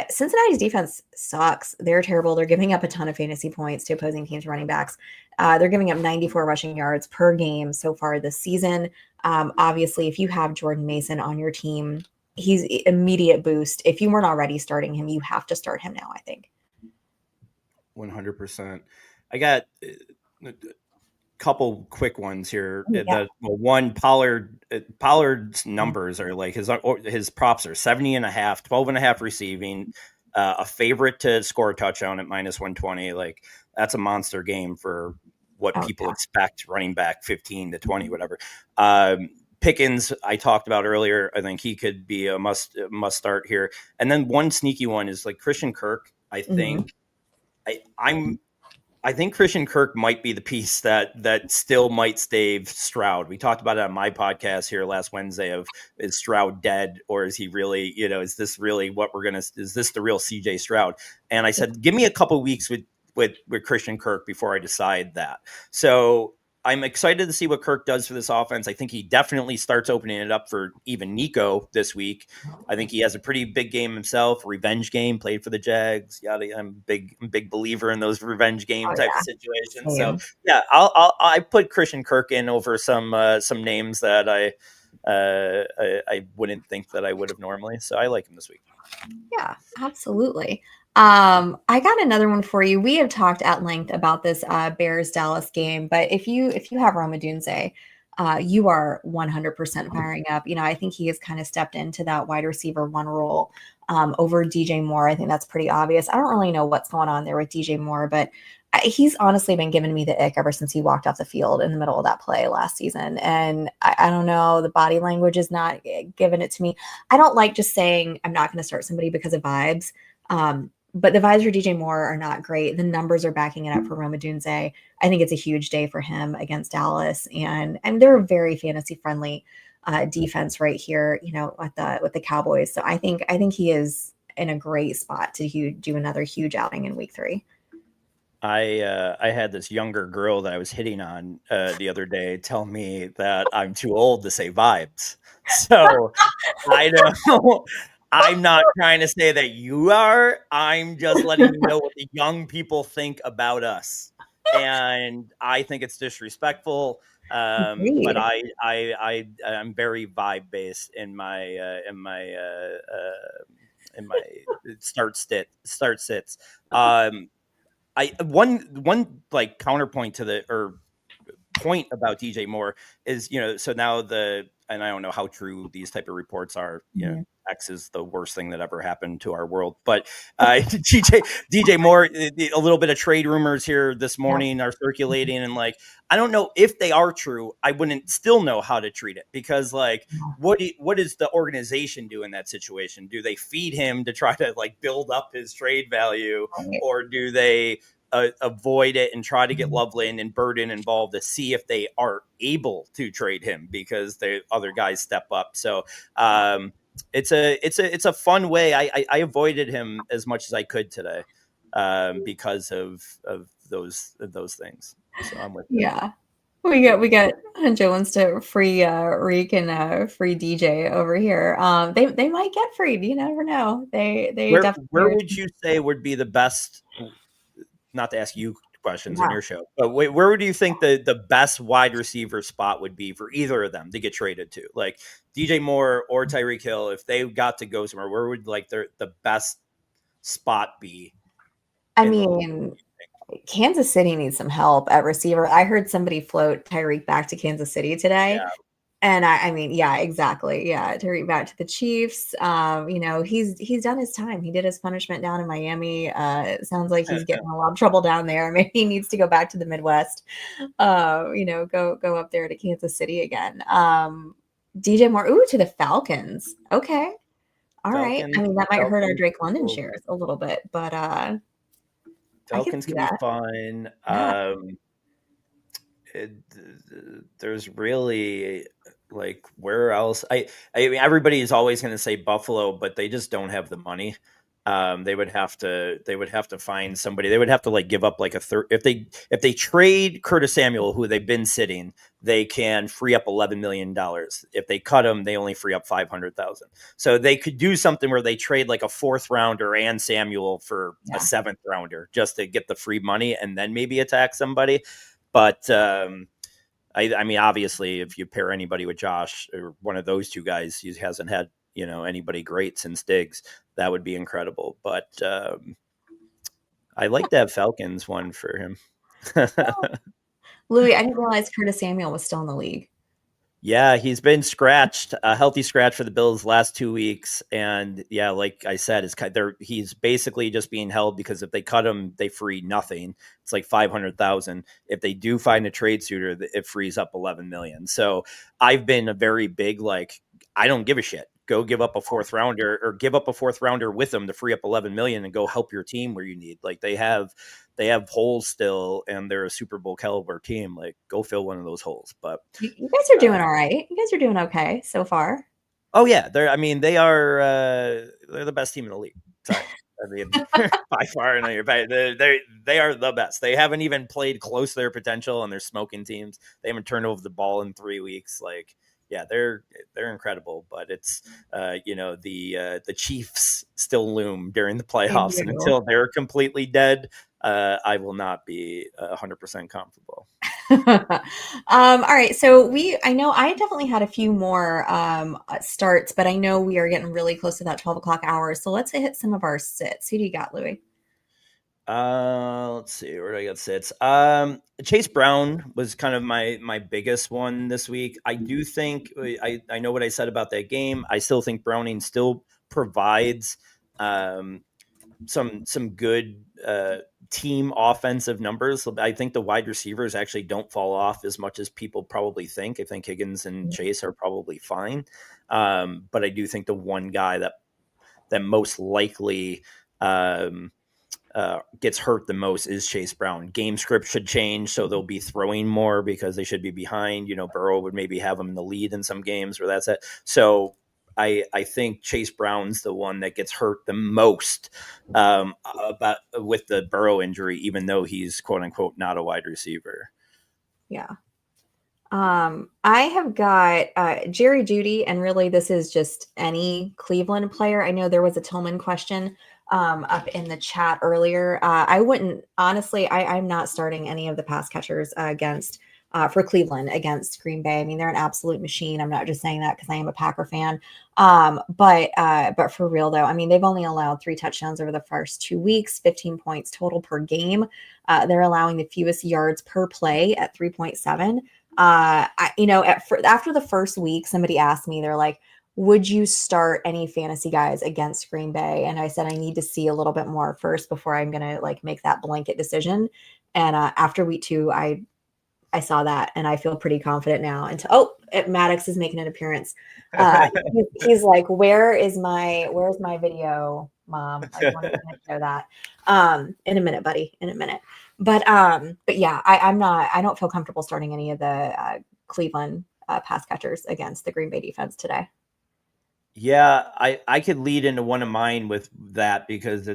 Cincinnati's defense sucks. They're terrible. They're giving up a ton of fantasy points to opposing teams' running backs. They're giving up 94 rushing yards per game so far this season. Obviously, if you have Jordan Mason on your team, he's immediate boost. If you weren't already starting him, you have to start him now, I think. 100%. I got a couple quick ones here. Yeah. One, Pollard's numbers are like his props are 70.5, 12.5 receiving, a favorite to score a touchdown at -120. Like that's a monster game for what people expect, running back 15 to 20, whatever. Pickens, I talked about earlier. I think he could be a must start here. And then one sneaky one is like Christian Kirk. I think I think Christian Kirk might be the piece that still might stave Stroud. We talked about it on my podcast here last Wednesday of, is Stroud dead, or is he really, is this really what is this the real CJ Stroud? And I said, give me a couple weeks with Christian Kirk before I decide that. So I'm excited to see what Kirk does for this offense. I think he definitely starts opening it up for even Nico this week. I think he has a pretty big game himself, revenge game, played for the Jags. I'm a big believer in those revenge game type of situations. So yeah, I put Christian Kirk in over some names that I wouldn't think that I would have normally. So I like him this week. Yeah, absolutely. I got another one for you. We have talked at length about this Bears Dallas game, but if you have Rome Odunze, you are 100% firing up. I think he has kind of stepped into that wide receiver one role over DJ Moore. I think that's pretty obvious. I don't really know what's going on there with DJ Moore, but he's honestly been giving me the ick ever since he walked off the field in the middle of that play last season. And I don't know, the body language is not giving it to me. I don't like just saying I'm not going to start somebody because of vibes. But the vibes for DJ Moore are not great. The numbers are backing it up for Rome Odunze. I think it's a huge day for him against Dallas, and they're a very fantasy friendly defense right here, with the Cowboys. So I think he is in a great spot to do another huge outing in week 3. I had this younger girl that I was hitting on the other day tell me that I'm too old to say vibes. So I don't. I'm not trying to say that you are. I'm just letting you know what the young people think about us, and I think it's disrespectful. But I'm very vibe based in my start sits. One like counterpoint to point about DJ Moore is, so now and I don't know how true these type of reports are, X is the worst thing that ever happened to our world. But DJ Moore, a little bit of trade rumors here this morning are circulating. And I don't know if they are true. I wouldn't still know how to treat it because what does the organization do in that situation? Do they feed him to try to build up his trade value, or do they avoid it and try to get Loveland and Burden involved to see if they are able to trade him because the other guys step up? So it's a fun way. I avoided him as much as I could today because of those things. So I'm with you. Yeah. We got Joe wants to free Reek and free DJ over here. They might get freed. You never know. They where would you say would be the best? Not to ask you questions in your show, but where would you think the best wide receiver spot would be for either of them to get traded to? Like DJ Moore or Tyreek Hill, if they got to go somewhere, where would the best spot be? I mean, Kansas City needs some help at receiver. I heard somebody float Tyreek back to Kansas City today. And I mean, yeah, exactly. Yeah, to reach back to the Chiefs. He's done his time. He did his punishment down in Miami. It sounds like he's getting in a lot of trouble down there. Maybe he needs to go back to the Midwest. Go up there to Kansas City again. DJ Moore, ooh, to the Falcons. Okay. All right. I Falcons, mean, that might hurt our Falcons, Drake London will- shares a little bit, but I can Falcons see can be that. fun. Yeah. It, there's really like where else? I mean, everybody is always going to say Buffalo, but they just don't have the money. They would have to find somebody. They would have to like give up like a third if they trade Curtis Samuel, who they've been sitting, they can free up $11 million. If they cut him, they only free up 500,000. So they could do something where they trade like a fourth rounder and Samuel for a seventh rounder just to get the free money and then maybe attack somebody. But I mean, obviously, if you pair anybody with Josh or one of those two guys, he hasn't had anybody great since Diggs. That would be incredible. But I like that Falcons one for him. Louis, I didn't realize Curtis Samuel was still in the league. Yeah, he's been scratched, a healthy scratch for the Bills last 2 weeks, and yeah, like I said, he's basically just being held because if they cut him, they free nothing. It's like 500,000. If they do find a trade suitor, it frees up 11 million. So I've been a very big I don't give a shit. Go give up a fourth rounder or give up a fourth rounder with them to free up 11 million and go help your team where you need. Like they have holes still, and they're a Super Bowl caliber team. Like go fill one of those holes. But You guys are doing all right. You guys are doing okay so far. oh yeah, they are they're the best team in the league. Sorry. I mean, by far, they are the best. They haven't even played close to their potential, and they're smoking teams. They haven't turned over the ball in 3 weeks. Like, yeah, they're incredible. But it's the Chiefs still loom during the They playoffs, and do. until they're completely dead, I will not be 100% comfortable. All right. So I know I definitely had a few more starts, but I know we are getting really close to that 12 o'clock hour. So let's hit some of our sits. Who do you got, Louis? Let's see, where do I got sits? Chase Brown was kind of my biggest one this week. I do think I know what I said about that game. I still think Browning still provides some good team offensive numbers. I think the wide receivers actually don't fall off as much as people probably think. I think Higgins and Chase are probably fine, but I do think the one guy that most likely gets hurt the most is Chase Brown. Game script should change, so they'll be throwing more because they should be behind. Burrow would maybe have them in the lead in some games where that's it. So I think Chase Brown's the one that gets hurt the most with the Burrow injury, even though he's quote unquote not a wide receiver. Yeah. I have got Jerry Jeudy, and really this is just any Cleveland player. I know there was a Tillman question up in the chat earlier. I wouldn't, honestly, I'm not starting any of the pass catchers for Cleveland against Green Bay. I mean, they're an absolute machine. I'm not just saying that because I am a Packer fan. But for real though, I mean, they've only allowed 3 touchdowns over the first 2 weeks, 15 points total per game. They're allowing the fewest yards per play at 3.7. After the first week, somebody asked me, they're like, would you start any fantasy guys against Green Bay? And I said, I need to see a little bit more first before I'm going to make that blanket decision. And after week 2, I saw that and I feel pretty confident now. And Maddux is making an appearance. He's like, where's my video, Mom? Like, when are you gonna show that? In a minute, buddy, in a minute. But yeah, I don't feel comfortable starting any of the Cleveland pass catchers against the Green Bay defense today. Yeah, I could lead into one of mine with that because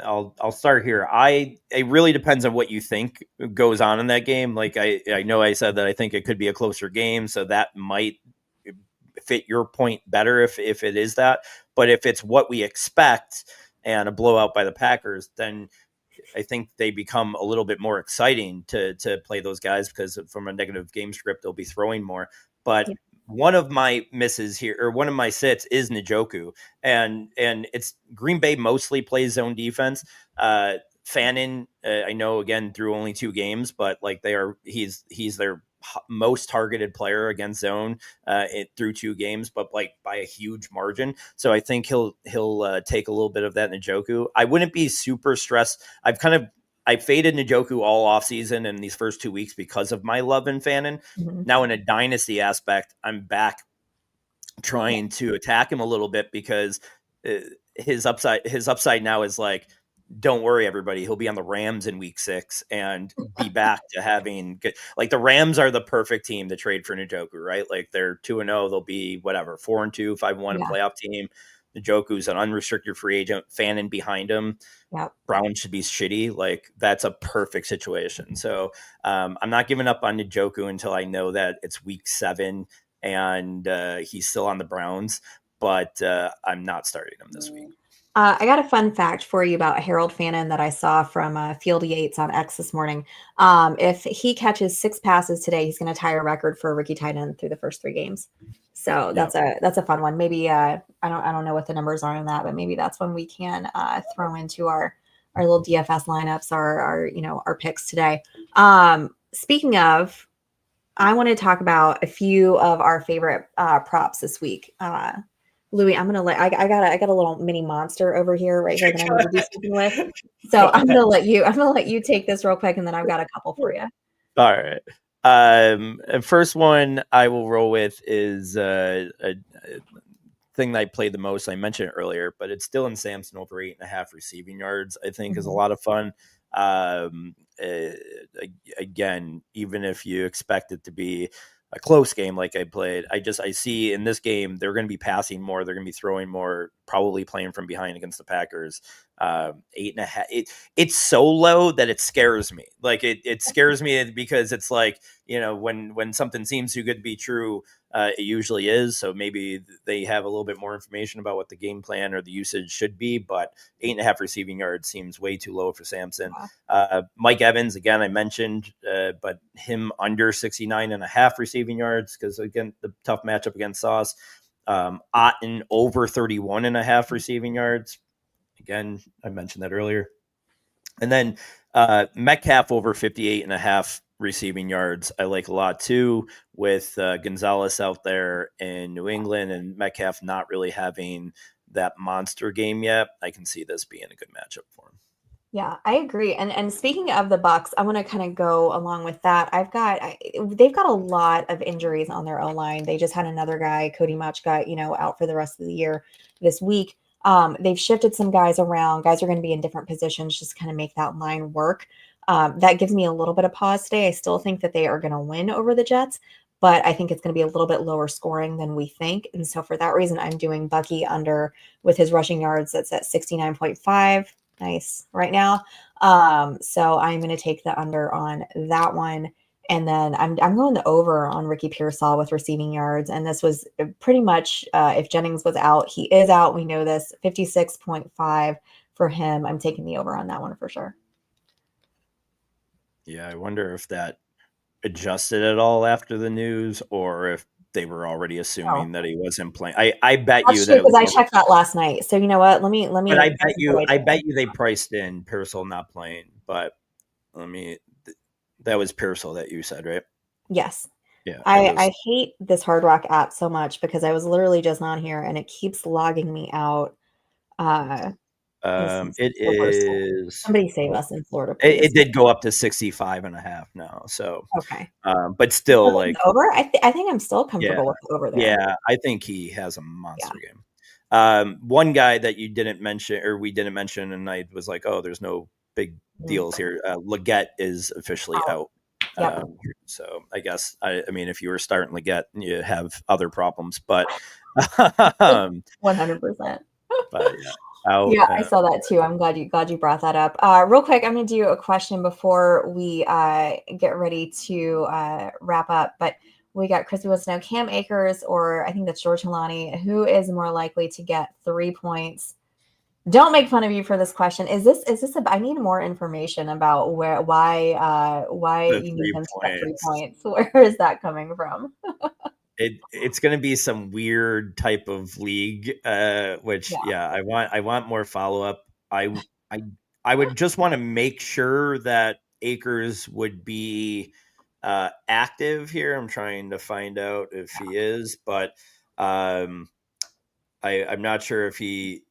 I'll start here. It really depends on what you think goes on in that game. Like I know I said that I think it could be a closer game, so that might fit your point better if it is that. But if it's what we expect and a blowout by the Packers, then I think they become a little bit more exciting to play those guys because from a negative game script, they'll be throwing more. But one of my misses here, or one of my sits, is Njoku, and it's Green Bay mostly plays zone defense. Fannin, I know again through only 2 games, but he's their most targeted player against zone through 2 games, but like by a huge margin. So I think he'll take a little bit of that in Njoku. I wouldn't be super stressed. I faded Njoku all offseason and these first 2 weeks because of my love in Fannin. Mhm. Now in a dynasty aspect, I'm back trying to attack him a little bit because his upside now is like, don't worry, everybody. He'll be on the Rams in week 6 and be back to having good. Like the Rams are the perfect team to trade for Njoku, right? Like they're 2-0. They'll be whatever 4-2, 5-1, a playoff team. Njoku's an unrestricted free agent. Fannin behind him. Yep. Brown should be shitty. Like that's a perfect situation. So I'm not giving up on Njoku until I know that it's week 7 and he's still on the Browns, but I'm not starting him this week. I got a fun fact for you about Harold Fannin that I saw from Field Yates on X this morning. If he catches 6 passes today, he's going to tie a record for a rookie tight end through the first 3 games. So that's a fun one. Maybe I don't know what the numbers are on that, but maybe that's one we can throw into our little DFS lineups, our picks today. Speaking of, I want to talk about a few of our favorite props this week. Louie, I'm gonna I got a little mini monster over here right here that I need to do something with. So I'm gonna let you take this real quick, and then I've got a couple for you. All right. First one I will roll with is a thing that I played the most. I mentioned it earlier, but it's Dylan Sampson over 8.5 receiving yards. I think is a lot of fun. Again, even if you expect it to be a close game like I played, I see in this game they're going to be passing more, they're going to be throwing more, probably playing from behind against the Packers. 8.5, it's so low that it scares me. Like it scares me because it's like, when something seems too good to be true, it usually is. So maybe they have a little bit more information about what the game plan or the usage should be, but 8.5 receiving yards seems way too low for Sampson. Mike Evans, again, I mentioned, but him under 69.5 receiving yards, because again, the tough matchup against Sauce. Otten over 31.5 receiving yards. Again, I mentioned that earlier. And then Metcalf over 58.5 receiving yards. I like a lot too, with Gonzalez out there in New England and Metcalf not really having that monster game yet. I can see this being a good matchup for him. Yeah, I agree. And speaking of the Bucks, I want to kind of go along with that. They've got a lot of injuries on their O-line. They just had another guy, Cody Mauch, got out for the rest of the year this week. They've shifted some guys around. Guys are going to be in different positions just to kind of make that line work. That gives me a little bit of pause today. I still think that they are going to win over the Jets, but I think it's going to be a little bit lower scoring than we think. And so for that reason, I'm doing Bucky under with his rushing yards. That's at 69.5. Nice right now. So I'm going to take the under on that one. And then I'm going the over on Ricky Pearsall with receiving yards. And this was pretty much if Jennings was out, he is out. We know this. 56.5 for him. I'm taking the over on that one for sure. Yeah, I wonder if that adjusted at all after the news, or if they were already assuming that he wasn't playing. I bet you that it was, because I checked that last night. So you know what? Let me. But I bet you they priced in Pearsall not playing. But that was Pearsall that you said, right? Yes. Yeah. I hate this Hard Rock app so much because I was literally just on here and it keeps logging me out. It is. Somebody save us in Florida, please. It did go up to 65.5 now. So okay. But still, like over. I think I'm still comfortable with over there. Yeah, I think he has a monster game. One guy that you didn't mention, or we didn't mention, and I was like, oh, there's no big deals here. Leggett is officially out. Yep. So I guess I mean, if you were starting Leggett, you have other problems, but 100%. But yeah, I saw that too. I'm glad you brought that up. Real quick, I'm going to do a question before we get ready to wrap up. But we got Chrissy wants to know Cam Akers, or I think that's George Hilani, who is more likely to get 3 points. Don't make fun of you for this question. Is this I need more information about why you need them to get 3 points. Where is that coming from? It's going to be some weird type of league, which I want more follow up. I would just want to make sure that Akers would be active here. I'm trying to find out if he is, but I'm not sure if he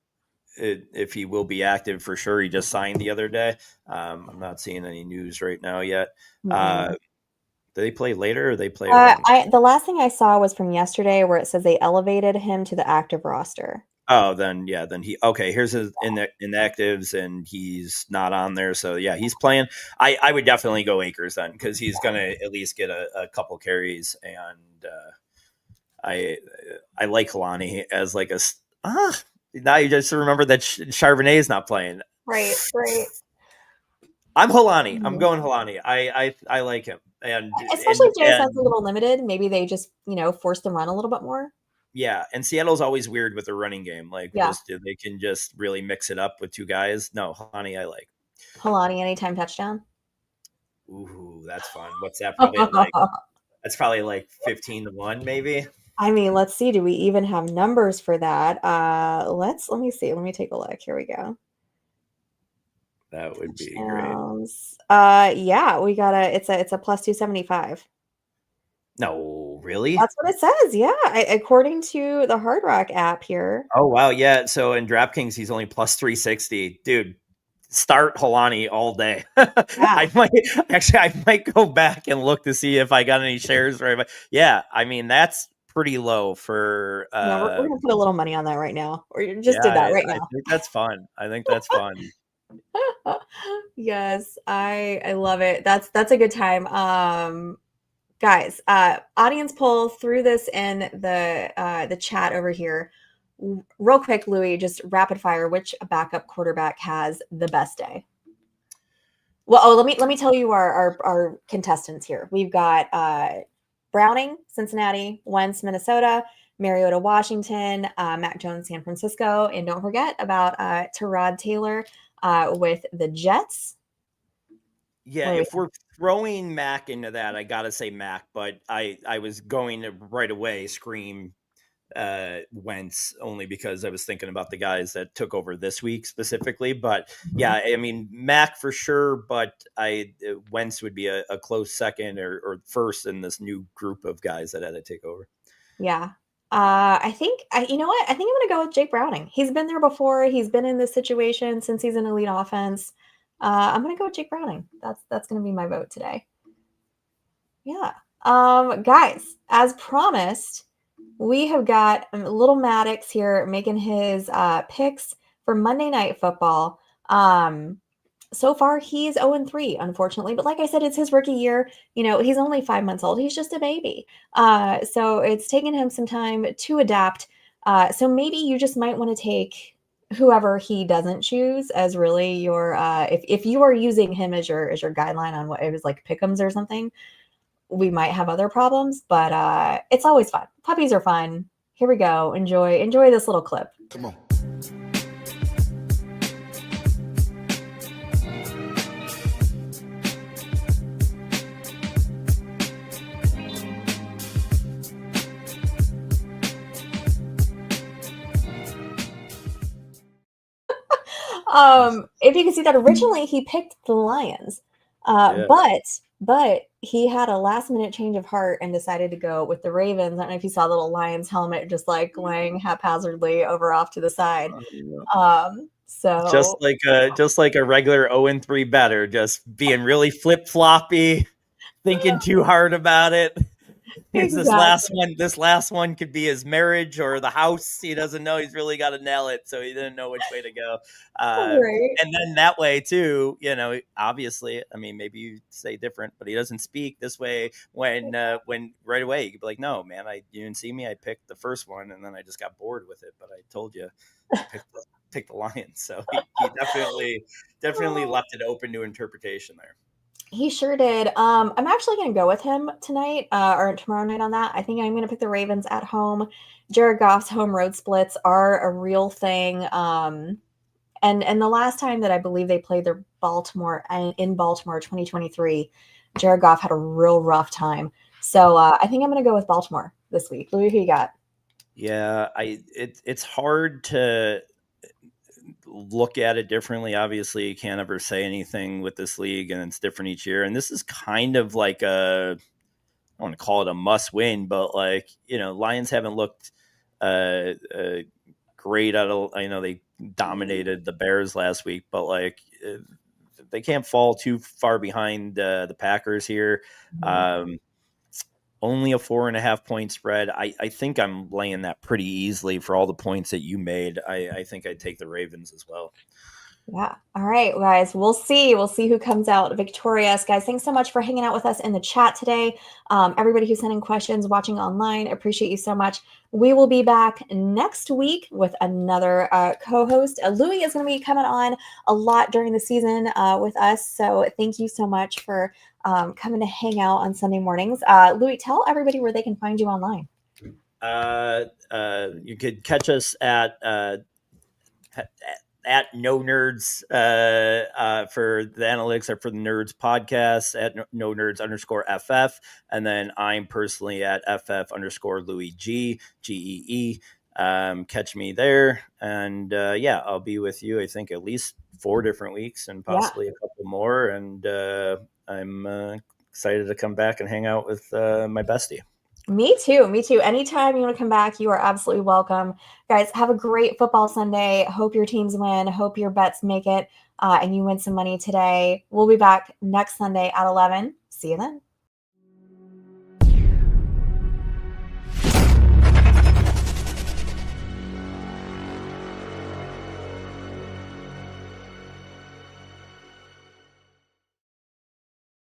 will be active for sure. He just signed the other day. I'm not seeing any news right now yet. Do they play later or they play around? The last thing I saw was from yesterday where it says they elevated him to the active roster. Oh, then he okay. Here's his inactives, and he's not on there. So yeah, he's playing. I would definitely go Akers then because he's gonna at least get a couple carries, and I like Kalani as like a now you just remember that Charbonnet is not playing. Right. I'm Halani. I'm going Halani. I like him, and especially if JSN's a little limited. Maybe they just force them run a little bit more. Yeah, and Seattle's always weird with the running game. Like, just they can just really mix it up with two guys. No, Halani, I like. Halani anytime touchdown. Ooh, that's fun. What's that probably like? That's probably like 15-1, maybe. I mean, let's see. Do we even have numbers for that? Let me see. Let me take a look. Here we go. That would be great. Yeah, we got it's a plus 275. No, really? That's what it says. Yeah, according to the Hard Rock app here. Oh wow, yeah. So in DraftKings, he's only plus 360. Dude, start Halani all day. Yeah. I might go back and look to see if I got any shares right. But yeah, I mean that's pretty low for. Yeah, we're gonna put a little money on that right now. Or you just did that right now. I think that's fun. Yes, I love it. That's a good time. Guys, audience poll, threw this in the chat over here. Real quick, Louie, just rapid fire. Which backup quarterback has the best day? Well, let me tell you our contestants here. We've got Browning, Cincinnati; Wentz, Minnesota; Mariota, Washington; Mac Jones, San Francisco; and don't forget about Tyrod Taylor with the Jets. Yeah, if we're throwing Mac into that, I gotta say Mac, but I was going to right away scream Wentz only because I was thinking about the guys that took over this week specifically. But yeah, I mean Mac for sure, but Wentz would be a close second or first in this new group of guys that had to take over. Yeah. I think you know what? I think I'm gonna go with Jake Browning. He's been there before. He's been in this situation since he's an elite offense. I'm gonna go with Jake Browning. That's gonna be my vote today. Yeah. Guys, as promised, we have got little Maddux here making his picks for Monday Night Football. So far, he's 0-3, unfortunately. But like I said, it's his rookie year. He's only 5 months old. He's just a baby. So it's taken him some time to adapt. So maybe you just might want to take whoever he doesn't choose as really your if you are using him as your guideline on what it was like pick'ems or something, we might have other problems, but it's always fun. Puppies are fun. Here we go. Enjoy this little clip. Come on. If you can see that originally he picked the Lions, but he had a last minute change of heart and decided to go with the Ravens. I don't know if you saw the little Lions helmet just like laying haphazardly over off to the side. So just like a regular 0-3 better, just being really flip floppy, thinking too hard about it. Exactly. This last one could be his marriage or the house. He doesn't know. He's really got to nail it, so he didn't know which way to go. Right. And then that way too, obviously, I mean, maybe you say different, but he doesn't speak this way when right away you could be like, no, man, you didn't see me. I picked the first one, and then I just got bored with it. But I told you, pick the Lions. So he definitely left it open to interpretation there. He sure did. I'm actually going to go with him tonight or tomorrow night on that. I think I'm going to pick the Ravens at home. Jared Goff's home road splits are a real thing. And the last time that I believe they played in Baltimore 2023, Jared Goff had a real rough time. So I think I'm going to go with Baltimore this week. Louie, who you got? Yeah, it's hard to look at it differently. Obviously, you can't ever say anything with this league, and it's different each year. And this is kind of like I don't want to call it a must win, but like, Lions haven't looked great at all. I know they dominated the Bears last week, but like they can't fall too far behind the Packers here. Only a 4.5 point spread. I think I'm laying that pretty easily for all the points that you made. I think I'd take the Ravens as well. Yeah. All right, guys. We'll see. We'll see who comes out victorious. Guys, thanks so much for hanging out with us in the chat today. Everybody who's sending questions, watching online, appreciate you so much. We will be back next week with another co-host. Louie is going to be coming on a lot during the season with us. So thank you so much for coming to hang out on Sunday mornings. Louie, tell everybody where they can find you online. You could catch us at No Nerds for the analytics or for the Nerds podcast at No Nerds _FF. And then I'm personally at FF _Louie Gee, GEE. Catch me there. And I'll be with you, I think, at least 4 different weeks and possibly a couple more. And I'm excited to come back and hang out with my bestie. Me too. Anytime you want to come back, you are absolutely welcome. Guys, have a great football Sunday. Hope your teams win. Hope your bets make it and you win some money today. We'll be back next Sunday at 11. See you then.